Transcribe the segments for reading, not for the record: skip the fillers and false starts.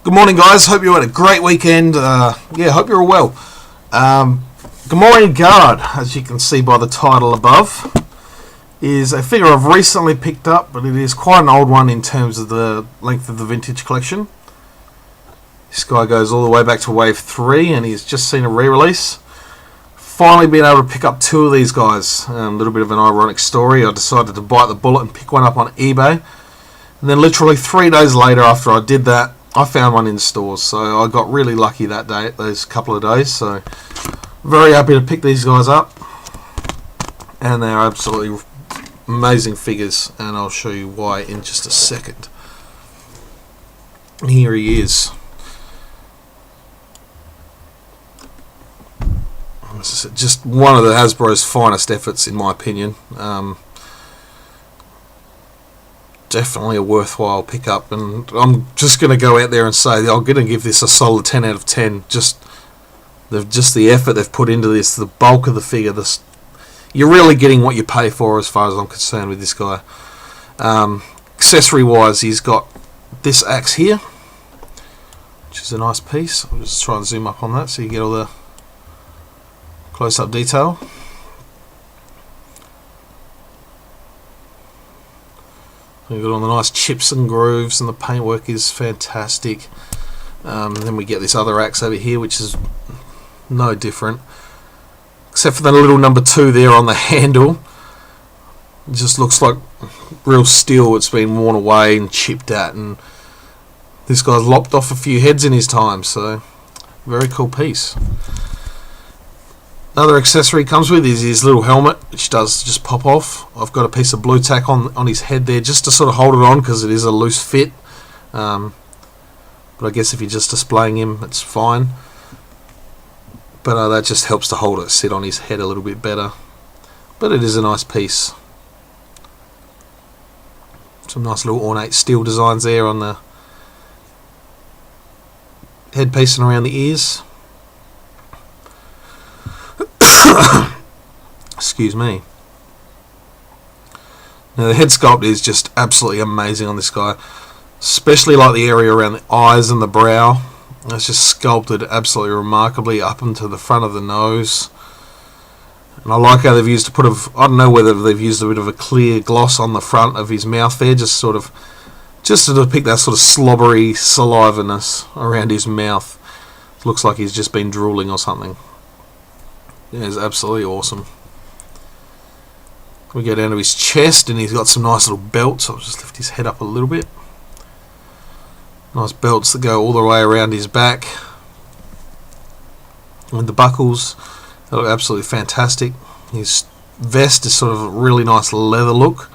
Good morning, guys. Hope you had a great weekend. Hope you're all well. Gamorrean Guard, as you can see by the title above, is a figure I've recently picked up, but it is quite an old one in terms of the length of the vintage collection. This guy goes all the way back to Wave 3, and he's just seen a re-release. Finally been able to pick up two of these guys. A little bit of an ironic story. I decided to bite the bullet and pick one up on eBay. And then literally 3 days later after I did that, I found one in stores. So I got really lucky that day, those couple of days. So very happy to pick these guys up. And they're absolutely amazing figures. And I'll show you why in just a second. Here he is. This is just one of the Hasbro's finest efforts, in my opinion. Definitely a worthwhile pickup, and I'm just going to go out there and say I'm going to give this a solid 10 out of 10. Just the effort they've put into this, the bulk of the figure. You're really getting what you pay for, as far as I'm concerned, with this guy. Accessory wise, he's got this axe here, which is a nice piece. I'll just try and zoom up on that so you get all the close-up detail. We've got all the nice chips and grooves, and the paintwork is fantastic. Then we get this other axe over here, which is no different, except for the little number 2 there on the handle. It just looks like real steel. It's been worn away and chipped at, and this guy's lopped off a few heads in his time, so very cool piece. Another accessory comes with is his little helmet, which does just pop off. I've got a piece of blue tack on his head there just to sort of hold it on, because it is a loose fit. But I guess if you're just displaying him, it's fine. But that just helps to hold it, sit on his head a little bit better. But it is a nice piece. Some nice little ornate steel designs there on the headpiece and around the ears. Excuse me. Now the head sculpt is just absolutely amazing on this guy, especially like the area around the eyes and the brow. It's just sculpted absolutely remarkably up into the front of the nose. And I like how they've used a I don't know whether they've used a bit of a clear gloss on the front of his mouth there, just to depict that sort of slobbery salivaness around his mouth. It looks like he's just been drooling or something. Yeah, it's absolutely awesome. We go down to his chest, and he's got some nice little belts. I'll just lift his head up a little bit. Nice belts that go all the way around his back. And the buckles, they look absolutely fantastic. His vest is sort of a really nice leather look.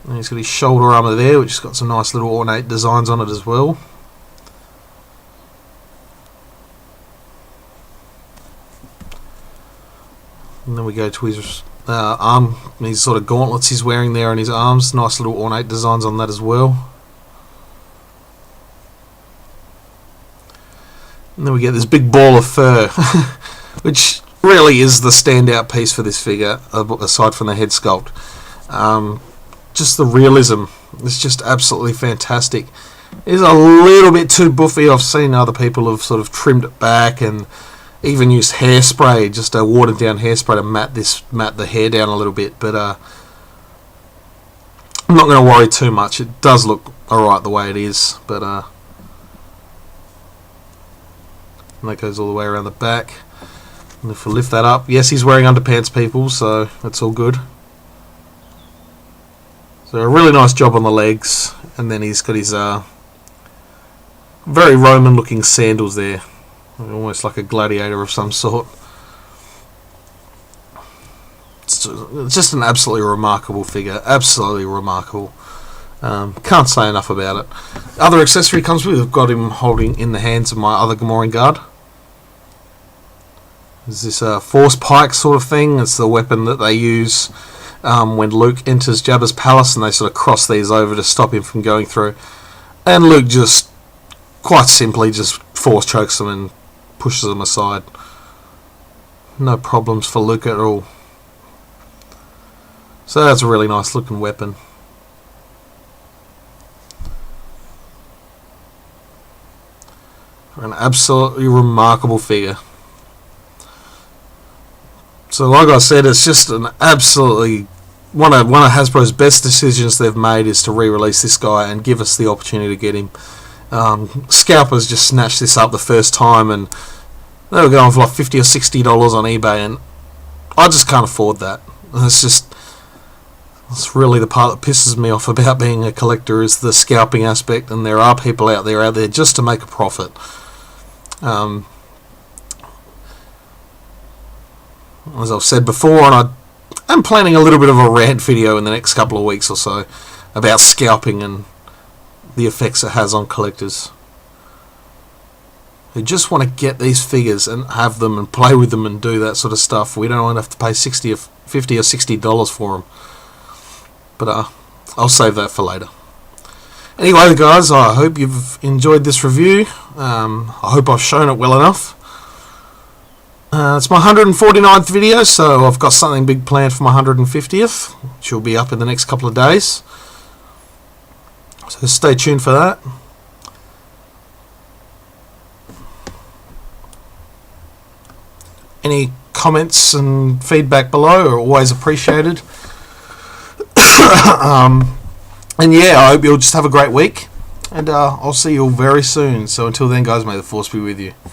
And he's got his shoulder armour there, which has got some nice little ornate designs on it as well. And then we go to his arm, these sort of gauntlets he's wearing there on his arms. Nice little ornate designs on that as well. And then we get this big ball of fur, which really is the standout piece for this figure, aside from the head sculpt. Just the realism is just absolutely fantastic. It's a little bit too buffy. I've seen other people have sort of trimmed it back and even used hairspray, just a watered down hairspray to mat the hair down a little bit, but I'm not going to worry too much. It does look alright the way it is, but and that goes all the way around the back. And if we lift that up, yes, he's wearing underpants, people, so that's all good. So a really nice job on the legs, and then he's got his very Roman looking sandals there. Almost like a gladiator of some sort. It's just an absolutely remarkable figure. Absolutely remarkable. Can't say enough about it. Other accessory comes with, I've got him holding in the hands of my other Gamorrean guard. There's this force pike sort of thing. It's the weapon that they use when Luke enters Jabba's palace, and they sort of cross these over to stop him from going through. And Luke just, quite simply, just force chokes them and pushes them aside. No problems for Luke at all. So that's a really nice looking weapon. An absolutely remarkable figure. So like I said, it's just an absolutely one of Hasbro's best decisions they've made is to re-release this guy and give us the opportunity to get him. Scalpers just snatched this up the first time, and they were going for like $50 or $60 on eBay, and I just can't afford that. It's really the part that pisses me off about being a collector, is the scalping aspect, and there are people out there just to make a profit. As I've said before, and I'm planning a little bit of a rant video in the next couple of weeks or so about scalping and the effects it has on collectors who just want to get these figures and have them and play with them and do that sort of stuff. We don't want to have to pay $50 or $60 for them. But I'll save that for later. Anyway, guys, I hope you've enjoyed this review. I hope I've shown it well enough. It's my 149th video, so I've got something big planned for my 150th, which will be up in the next couple of days. So stay tuned for that. Any comments and feedback below are always appreciated. And yeah, I hope you'll just have a great week, and I'll see you all very soon. So until then, guys, may the force be with you.